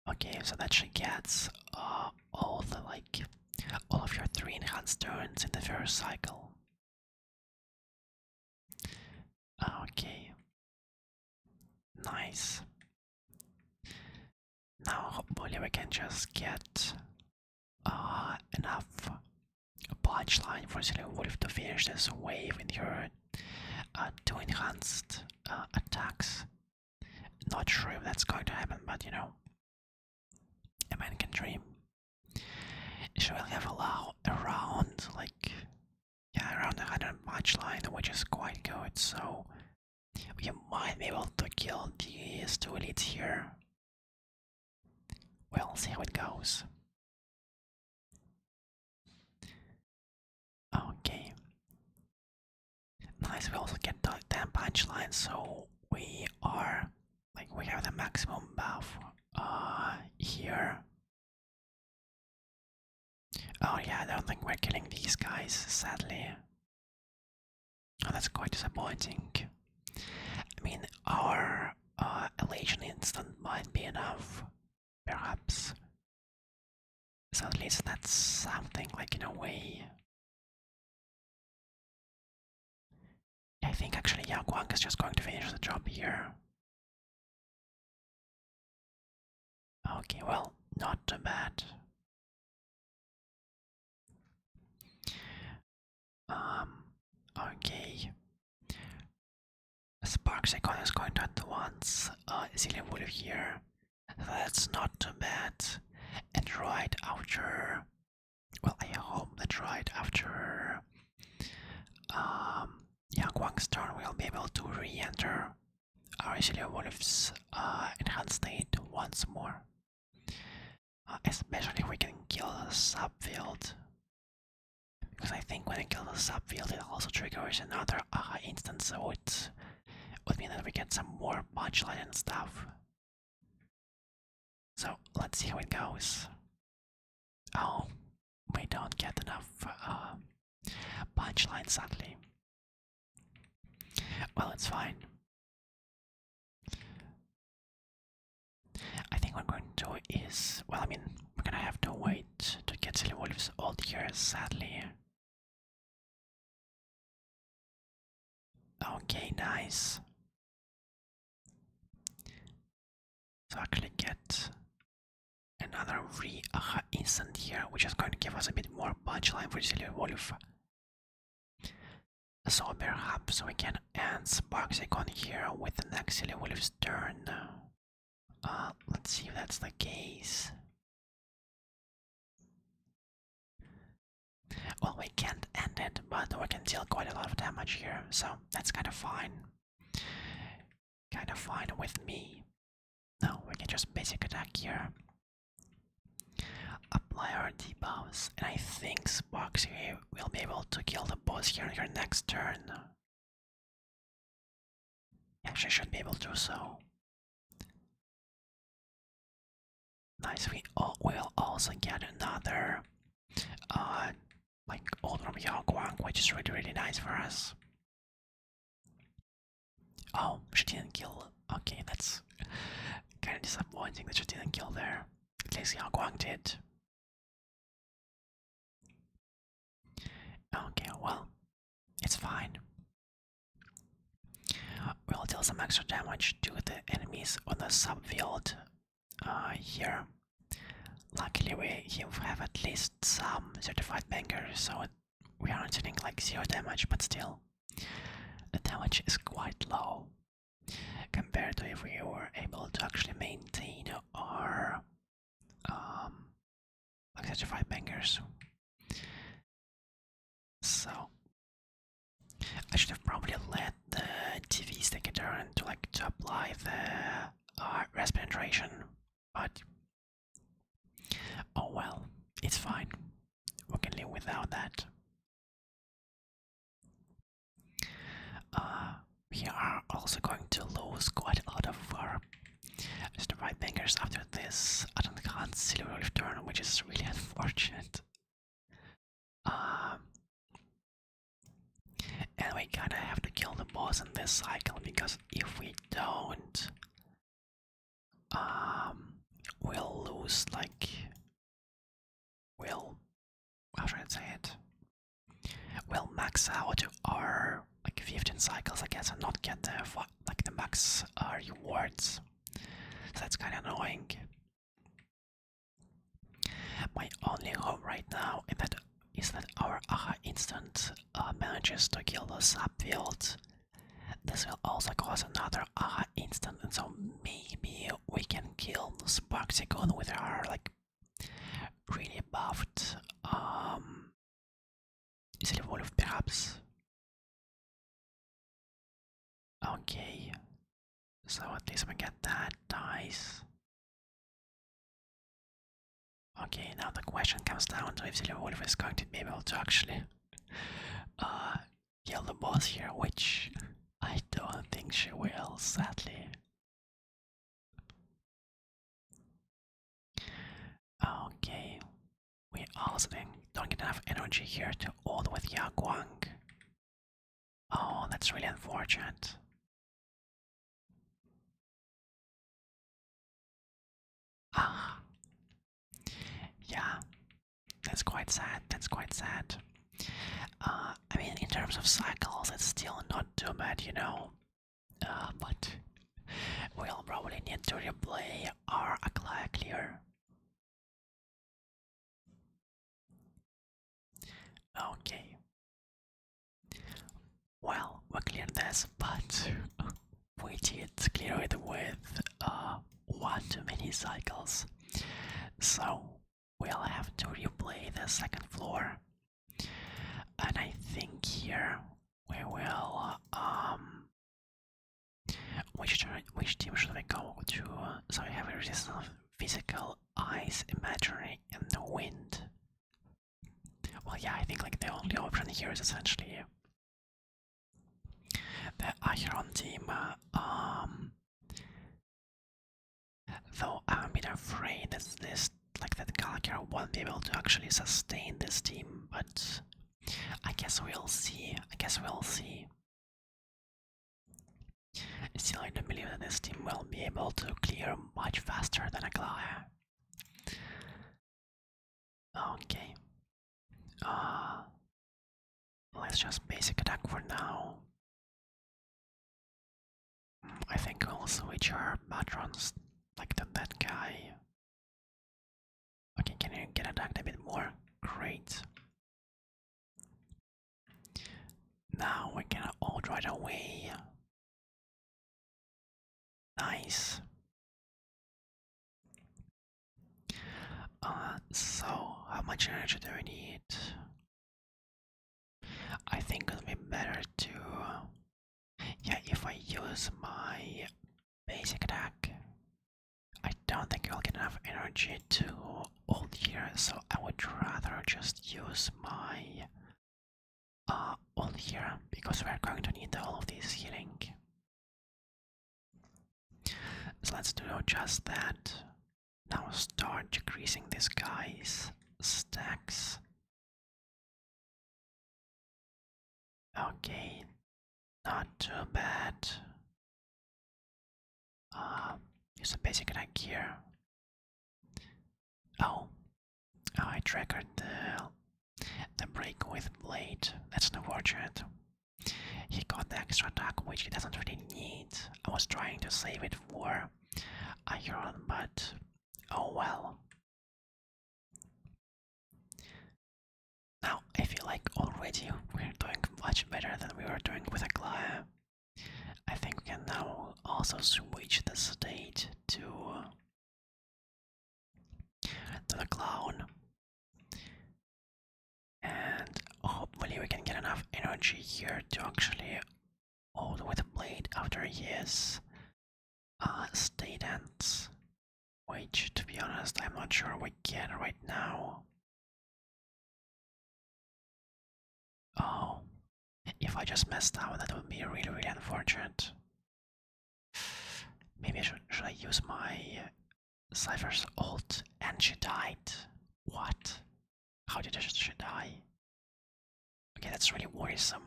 Okay, so that she gets all of your 3 enhanced turns in the first cycle. Okay. Nice. Now hopefully we can just get enough punchline for Silly Wolf to finish this wave in your two enhanced attacks. Not sure if that's going to happen, but you know, a man can dream. She will have around like around 100 punchline, which is quite good. So we might be able to kill these two elites here. We'll see how it goes. Okay. Nice, we also get 10 punchlines, so we are like we have the maximum buff here. Oh yeah, I don't think we're killing these guys, sadly. Oh, that's quite disappointing. I mean, our elation instant might be enough, perhaps. So at least that's something, like, in a way. I think actually Yaguang is just going to finish the job here. Okay, well, not too bad. Okay. Sparks Icon is going to advance Zillion Wolf here. That's not too bad. And right after, well, I hope that right after Yang Wang's turn we'll be able to re-enter our Zillion Wolf's enhanced state once more. Especially if we can kill the subfield. Because I think when I kill the subfield it also triggers another aha instance, so it would mean that we get some more punchline and stuff. So let's see how it goes. Oh, we don't get enough punchline, sadly. Well, it's fine. I think what we're going to do is, well, I mean, we're gonna have to wait to get Silly Wolf's ult here, sadly. Okay, nice. So actually get another re-aha instant here, which is going to give us a bit more punchline for Silly Wolf. So perhaps we can end Sparks Icon here with the next Silly Wolf's turn. Let's see if that's the case. Well, we can't end it, but we can deal quite a lot of damage here, so that's kind of fine. Kind of fine with me. No, we can just basic attack here. Apply our debuffs, and I think Sparks here will be able to kill the boss here on your next turn. Actually, should be able to do so. Nice, we will also get another like ult from Yaguang, which is really nice for us. Oh, she didn't kill. Okay, that's kind of disappointing that she didn't kill there. At least Yaguang did. Okay, well, it's fine. We'll deal some extra damage to the enemies on the subfield here. Luckily we have at least some certified bangers, so we aren't dealing like 0 damage, but still the damage is quite low compared to if we were able to actually maintain our like certified bangers. So I should have probably let the TV take a turn to apply the rest penetration, but oh well, it's fine. We can live without that. We are also going to lose quite a lot of our certified bangers after this Adam's Silver Wolf turn, which is really unfortunate. And we kinda have to kill the boss in this cycle, because if we don't, we'll lose, like, how should I say it? We'll max out our, like, 15 cycles, I guess, and not get the max rewards. So that's kinda annoying. My only hope right now is that our Aha instant manages to kill the subfield. This will also cause another Aha instant, and so maybe we can kill Sparksigon with our like really buffed Silver Wolf perhaps. Okay, so at least we get that dice. Okay, now the question comes down to if Silver Wolf is going to be able to actually kill the boss here, which I don't think she will, sadly. Okay, we also don't get enough energy here to ult with Yaguang. Oh, that's really unfortunate. Ah, yeah, that's quite sad, that's quite sad. I mean, in terms of cycles, it's still not too bad, you know. But we'll probably need to replay our Aglaea clear. Okay. Well, we cleared this, but we did clear it with one too many cycles. So we'll have to replay the second floor. And I think here we will which team should we go to? So we have a resistance of physical, ice, imaginary, and the wind. Well, yeah, I think like the only option here is essentially the Acheron team. Though I'm a bit afraid that that Gallagher won't be able to actually sustain this team, but I guess we'll see. Still, I don't believe that this team will be able to clear much faster than Aglaea. Okay. Let's just basic attack for now. I think we'll switch our patrons like that guy. Okay, can you get attacked a bit more? Great. Now we can ult right away. Nice. So how much energy do we need? I think it'll be better to, yeah, if I use my basic attack, I don't think I'll get enough energy to ult here, so I would rather just use my ult here, because we're going to need all of this healing. So let's do just that. Now start decreasing this guy's stacks. Okay, not too bad. Use a basic attack here. Oh, I triggered the break with blade. That's unfortunate. He got the extra attack, which he doesn't really need. I was trying to save it for Iron, but oh well. Now I feel like already we're doing much better than we were doing with Aglaea. I think we can now also switch the state to the clown. And hopefully we can get enough energy here to actually hold with the blade after his state ends. Which, to be honest, I'm not sure we can right now. Oh, if I just messed up, that would be really, really unfortunate. Maybe should I use my Cypher's ult? And she died. What? How did she die? Okay, that's really worrisome.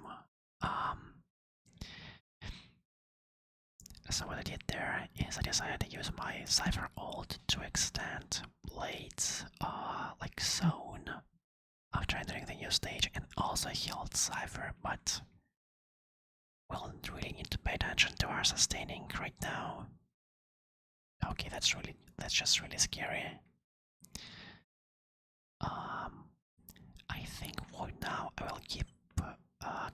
So what I did there is I decided to use my Cypher ult to extend Blade's like zone after entering the new stage, and also healed Cypher, but we'll really need to pay attention to our sustaining right now. Okay, that's just really scary. now I will keep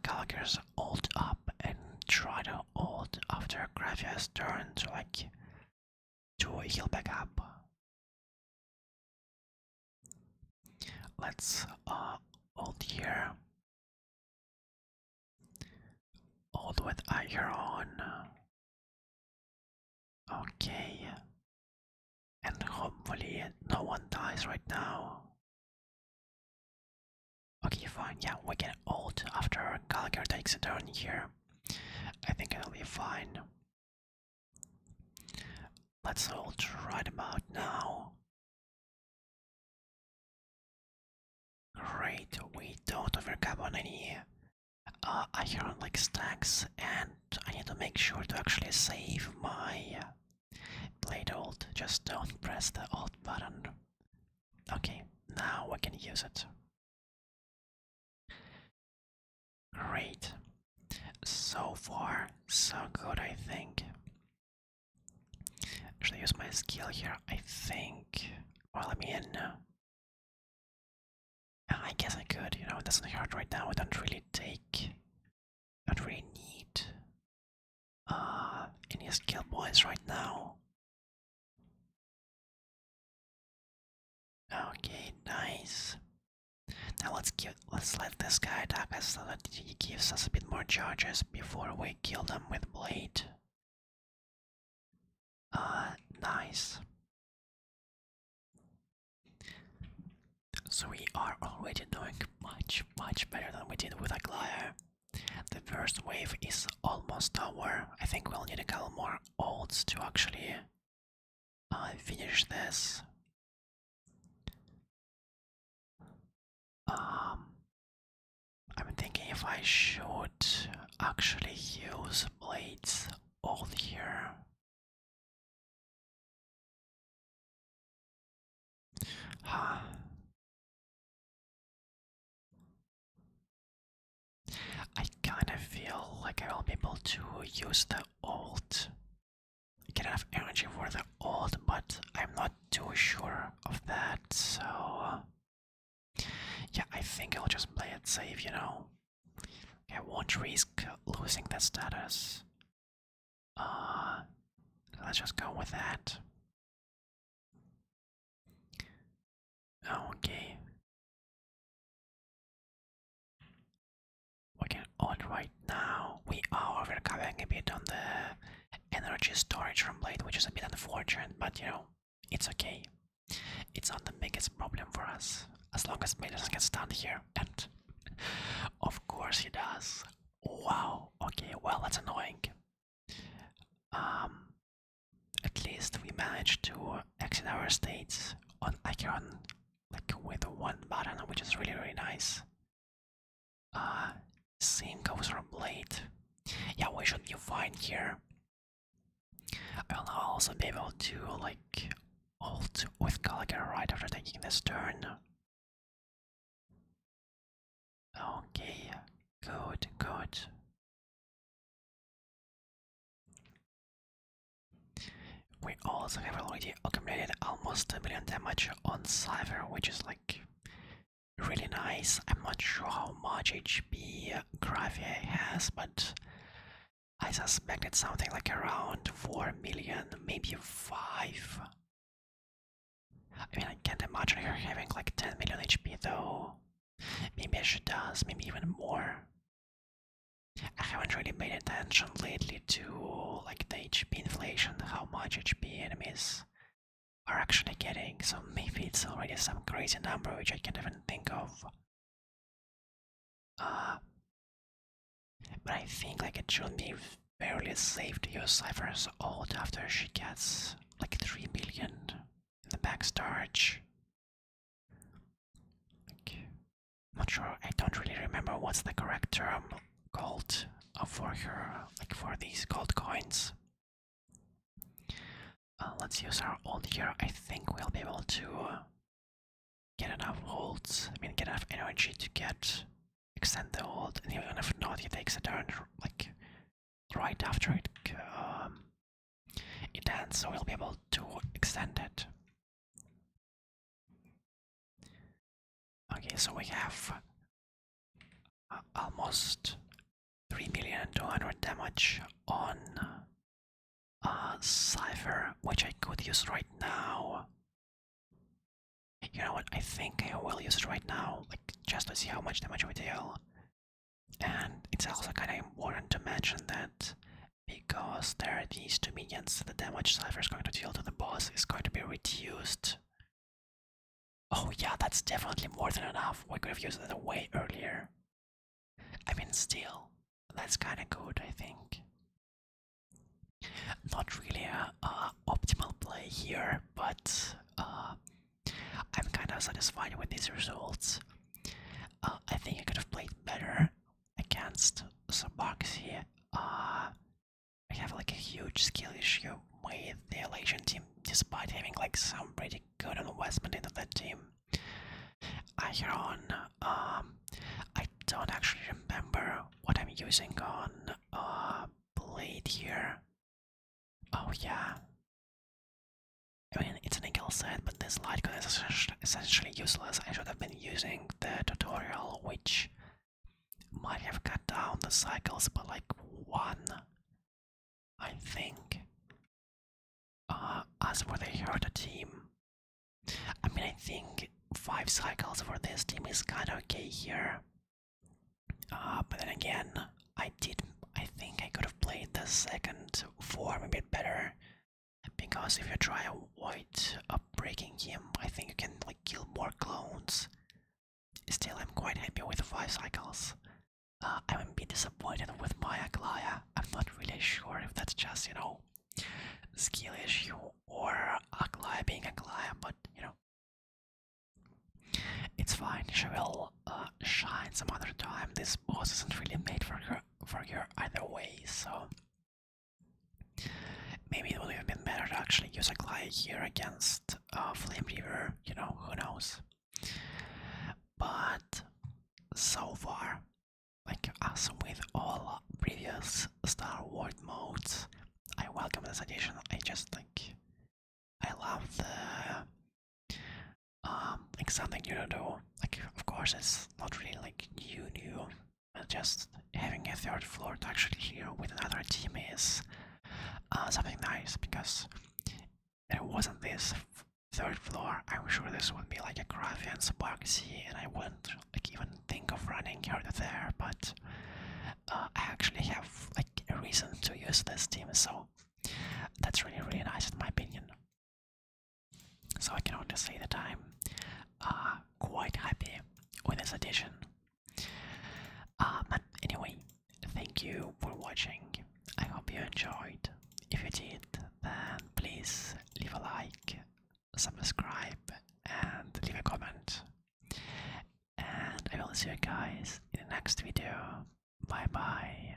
Gallagher's ult up and try to ult after Gravia's turn to heal back up. Let's ult here. Ult with Iron. Okay. And hopefully no one dies right now. Okay, fine, yeah, we can ult after Gallagher takes a turn here. I think it'll be fine. Let's ult right about now. Great, we don't overcap on any iron like stacks, and I need to make sure to actually save my blade ult. Just don't press the ult button. Okay, now we can use it. Great. So far, so good, I think. Should I use my skill here? I think. Well, I mean, I guess I could. You know, it doesn't hurt right now. I don't really need any skill points right now. Okay, nice. Now let's let this guy attack us so that he gives us a bit more charges before we kill them with blade. Nice. So we are already doing much better than we did with Aglaea. The first wave is almost over. I think we'll need a couple more ults to actually finish this. I'm thinking if I should actually use blades all here. I kind of feel like I will be able to use the ult. I get enough energy for the ult, but I'm not too sure of that, so yeah, I think I'll just play it safe, you know. I won't risk losing the status. Let's just go with that. Okay. We can ult right now. We are overcoming a bit on the energy storage from blade, which is a bit unfortunate, but you know, it's okay. It's not the biggest problem for us, as long as blade doesn't get stunned here, and of course he does. Wow, okay, well that's annoying. At least we managed to exit our states on Icon, like with one button, which is really nice. Same goes for blade. Yeah, we should be fine here. I will now also be able to like ult with Gallagher right after taking this turn. Okay, good. We also have already accumulated almost 1 million damage on Cypher, which is like really nice. I'm not sure how much HP Gravier has, but I suspect it's something like around 4 million, maybe 5. I mean, I can't imagine her having like 10 million HP though. Maybe she does, maybe even more. I haven't really paid attention lately to like the HP inflation, how much HP enemies are actually getting, so maybe it's already some crazy number which I can't even think of. But I think like it should be fairly safe to use Cypher's ult after she gets like 3 million in the back storage. Like, not sure, I don't really remember what's the correct term called for her, like for these gold coins. Let's use our ult here. I think we'll be able to get enough ults, I mean get enough energy to extend the ult, and even if not, he takes a turn like right after it ends, so we'll be able to extend it. Okay, so we have almost 3,200,000 damage on Cypher, which I could use right now. You know what, I think I will use it right now, like just to see how much damage we deal. And it's also kind of important to mention that because there are these two minions, the damage Cypher is going to deal to the boss is going to be reduced. Oh yeah, that's definitely more than enough. We could have used it way earlier. I mean, still, that's kind of good, I think. Not really a optimal play here, but I'm kind of satisfied with these results. I think I could have played better against Suboxy. I have like a huge skill issue with the elation team, despite having like some pretty good investment into that team. Iron, I don't actually remember what I'm using on Blade here. Oh yeah. I mean, it's a nickel set, but this light gun is essentially useless. I should have been using the tutorial, which might have cut down the cycles by like 1, I think. As for the Herta team, I mean, I think 5 cycles for this team is kinda okay here. But then again, I think I could have played the second form a bit better. Because if you try avoid breaking him, I think you can like kill more clones. Still, I'm quite happy with the 5 cycles. I'm a bit disappointed with my Aglaea. I'm not really sure if that's just, you know, skill issue or Aglaea being Aglaea, but you know, it's fine. She will shine some other time. This boss isn't really made for her either way, so maybe it would have been better to actually use Aglaea here against Flame Reaver. You know, who knows? But so far, like as with all previous Starward modes, I welcome this addition. I just like, I love the like something new to do. Like, of course, it's not really like new, but just having a third floor to actually clear with another team is something nice, because there wasn't this third floor. I'm sure this would be like a Graphian Suboxy, and I wouldn't like even think of running Herta there, but I actually have like a reason to use this team, so that's really nice in my opinion. So I can only say that I'm quite happy with this addition. But anyway, thank you for watching. I hope you enjoyed. If you did, then please leave a like, subscribe, and leave a comment. And I will see you guys in the next video. Bye bye.